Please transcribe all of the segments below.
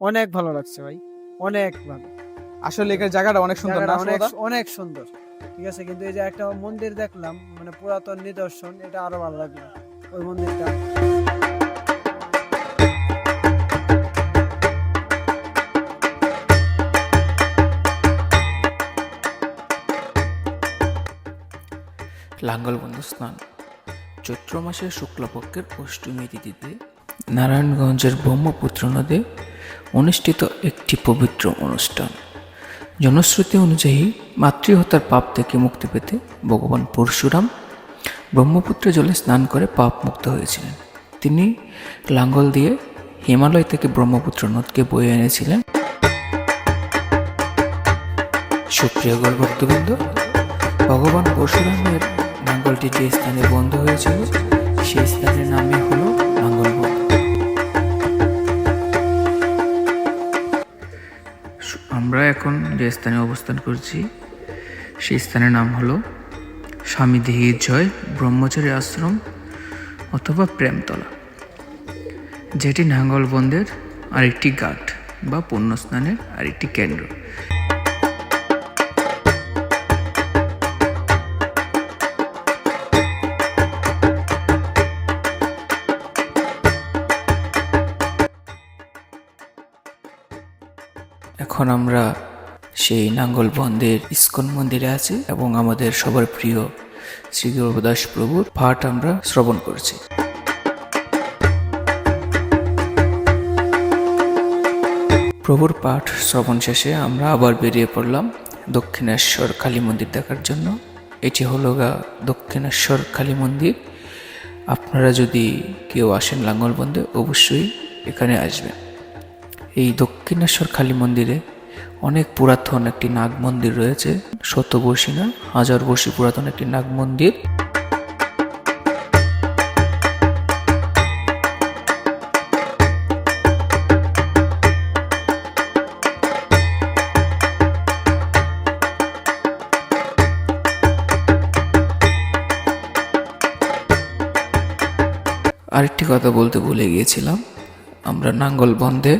অনেক ভালো লাগছে ভাই, অনেক ভালো। আসলে এখানে জায়গাটা অনেক সুন্দর না জায়গাটা অনেক সুমদা? অনেক সুন্দর। ঠিক আছে, কিন্তু এই যে একটা মন্দির দেখলাম, মানে পুরাতন নিদর্শন, এটা আরো ভালো লাগলো ওই মন্দিরটা। লাঙ্গলবন্ধ স্নান চৈত্র মাসের শুক্লপক্ষের অষ্টমী তিথিতে নারায়ণগঞ্জের ব্রহ্মপুত্র নদে অনুষ্ঠিত একটি পবিত্র অনুষ্ঠান। জনশ্রুতি অনুযায়ী মাতৃহত্যার পাপ থেকে মুক্তি পেতে ভগবান পরশুরাম ব্রহ্মপুত্রে জলে স্নান করে পাপ মুক্ত হয়েছিলেন। তিনি লাঙ্গল দিয়ে হিমালয় থেকে ব্রহ্মপুত্র নদকে বয়ে এনেছিলেন। সুপ্রিয় ভক্তবৃন্দ, ভগবান পরশুরামের লাঙ্গলটি যে স্থানে বন্ধ হয়েছিল সেই স্থানের নামই হলো লাঙ্গলবন্ধ। আমরা এখন যে স্থানে অবস্থান করছি সেই স্থানের নাম হলো স্বামী দিহির জয় ব্রহ্মচারী আশ্রম অথবা প্রেমতলা, যেটি নাঙ্গলবন্ধের আরেকটি ঘাট বা পুণ্যস্নানের আরেকটি কেন্দ্র। এখন আমরা সেই নাঙ্গলবন্ধের ইস্কন মন্দিরে আছি এবং আমাদের সবার প্রিয় শ্রী গুরুদাস প্রভুর পাঠ আমরা শ্রবণ করছি। প্রভুর পাঠ শ্রবণ শেষে আমরা আবার বেরিয়ে পড়লাম দক্ষিণেশ্বর কালী মন্দির দেখার জন্য। এটি হলো দক্ষিণেশ্বর কালী মন্দির। আপনারা যদি কেউ আসেন লাঙ্গলবন্ধে অবশ্যই এখানে আসবেন। এই দক্ষিণেশ্বর কালী মন্দিরে অনেক পুরাতন একটি নাগ মন্দির রয়েছে, শতবর্ষী না হাজার বর্ষী পুরাতন একটি নাগ মন্দির। আরেকটি কথা বলতে ভুলে গিয়েছিলাম, আমরা নাঙ্গলবন্ধে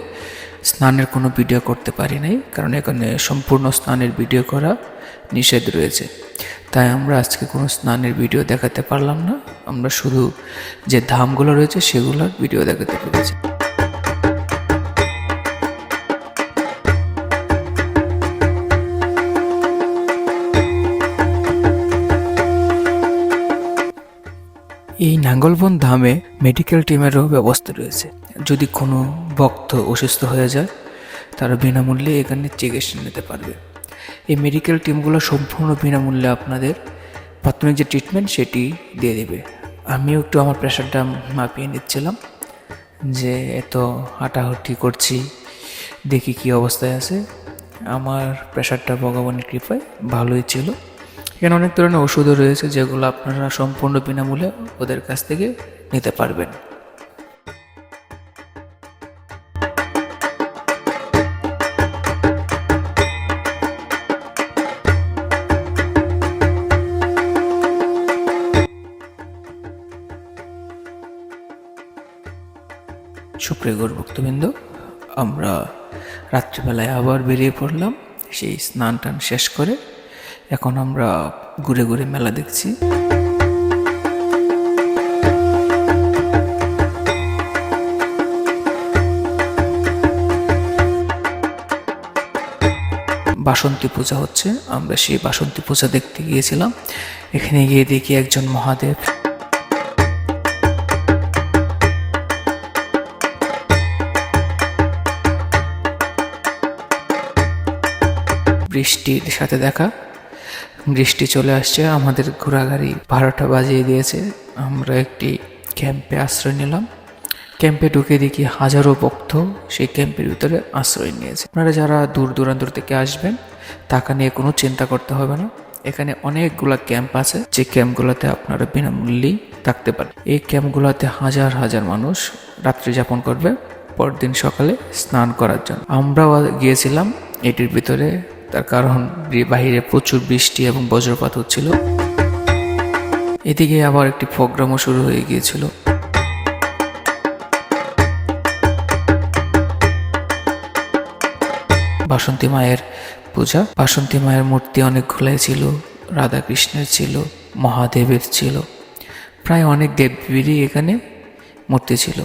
স্নানের কোনো ভিডিও করতে পারি নাই, কারণ এখানে সম্পূর্ণ স্নানের ভিডিও করা নিষেধ রয়েছে। তাই আমরা আজকে কোনো স্নানের ভিডিও দেখাতে পারলাম না, আমরা শুধু যে ধামগুলো রয়েছে সেগুলোর ভিডিও দেখাতে পেরেছি। এই নাঙ্গলবন্ধ ধামে মেডিকেল টিমেরও ব্যবস্থা রয়েছে। যদি কোনো ভক্ত অসুস্থ হয়ে যায় তারা বিনামূল্যে এখানে চিকিৎসা নিতে পারবে। এই মেডিকেল টিমগুলো সম্পূর্ণ বিনামূল্যে আপনাদের প্রাথমিক যে ট্রিটমেন্ট সেটি দিয়ে দেবে। আমিও একটু আমার প্রেশারটা মাপিয়ে নিচ্ছিলাম, যে এত হাঁটাহাঁটি করছি দেখি কি অবস্থায় আছে। আমার প্রেশারটা ভগবানের কৃপায় ভালোই ছিল। এখানে অনেক ধরনের ওষুধও রয়েছে যেগুলো আপনারা সম্পূর্ণ বিনামূল্যে ওদের কাছ থেকে নিতে পারবেন। সুপ্রিয় ভক্তবৃন্দ, আমরা রাত্রিবেলায় আবার বেরিয়ে পড়লাম সেই স্নান টান শেষ করে। এখন আমরা ঘুরে ঘুরে মেলা দেখছি। বাসন্তী পূজা হচ্ছে, আমরা সেই বাসন্তী পূজা দেখতে গিয়েছিলাম। এখানে গিয়ে দেখি একজন মহাদেব বৃষ্টির সাথে দেখা, বৃষ্টি চলে আসছে, আমাদের ঘোড়াগাড়ি ভাড়াটা বাজিয়ে দিয়েছে। আমরা একটি ক্যাম্পে আশ্রয় নিলাম। ক্যাম্পে ঢুকে দেখি হাজারো ভক্ত সেই ক্যাম্পের ভিতরে আশ্রয় নিয়েছে। আপনারা যারা দূর দূরান্তর থেকে আসবেন টাকা নিয়ে কোনো চিন্তা করতে হবে না। এখানে অনেকগুলা ক্যাম্প আছে যে ক্যাম্পগুলোতে আপনারা বিনামূল্যেই থাকতে পারেন। এই ক্যাম্পগুলোতে হাজার হাজার মানুষ রাত্রি যাপন করবে পরদিন সকালে স্নান করার জন্য। আমরাও গিয়েছিলাম এটির ভিতরে, তার কারণ বাইরে প্রচুর বৃষ্টি এবং বজ্রপাত হচ্ছিল। এদিকে আবার একটি প্রোগ্রামও শুরু হয়ে গিয়েছিল। বাসন্তী মায়ের পূজা। বাসন্তী মায়ের মূর্তি অনেকগুলাই ছিল, রাধা কৃষ্ণের ছিল, মহাদেবের ছিল, প্রায় অনেক দেবদেবীরই এখানে মূর্তি ছিল।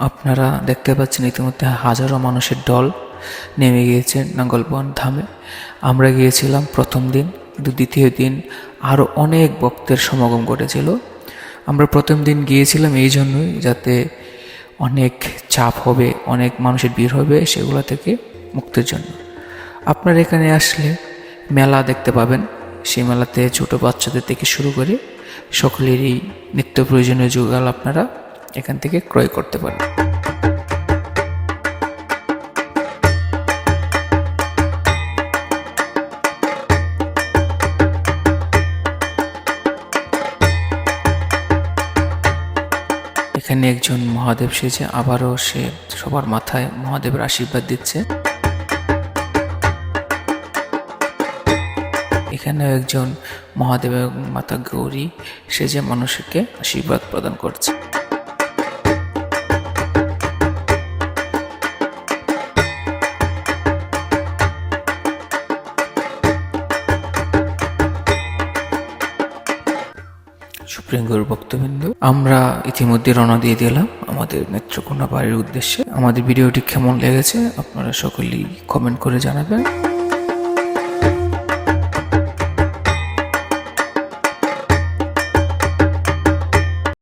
আপনারা দেখতে পাচ্ছেন ইতিমধ্যে হাজারো মানুষের দল নেমে গিয়েছে নাঙ্গলবন ধামে। আমরা গিয়েছিলাম প্রথম দিন, কিন্তু দ্বিতীয় দিন আরও অনেক ভক্তের সমাগম ঘটেছিল। আমরা প্রথম দিন গিয়েছিলাম এই জন্যই, যাতে অনেক চাপ হবে, অনেক মানুষের ভিড় হবে, সেগুলো থেকে মুক্তির জন্য। আপনারা এখানে আসলে মেলা দেখতে পাবেন। সেই মেলাতে ছোটো বাচ্চাদের থেকে শুরু করে সকলেরই নিত্য প্রয়োজনীয় যোগাল আপনারা এখান থেকে ক্রয় করতে পারেন। এখানে একজন মহাদেব সেজে আবারও সে সবার মাথায় মহাদেবের আশীর্বাদ দিচ্ছে। এখানে একজন মহাদেব এবং মাতা গৌরী সেজে মানুষকে আশীর্বাদ প্রদান করছে। সুপ্রিম গুরু ভক্তবৃন্দ, আমরা ইতিমধ্যে রওনা দিয়ে দিলাম আমাদের নেত্রকোনা বাড়ির উদ্দেশ্যে। আমাদের ভিডিওটি কেমন লেগেছে আপনারা সকলেই কমেন্ট করে জানাবেন।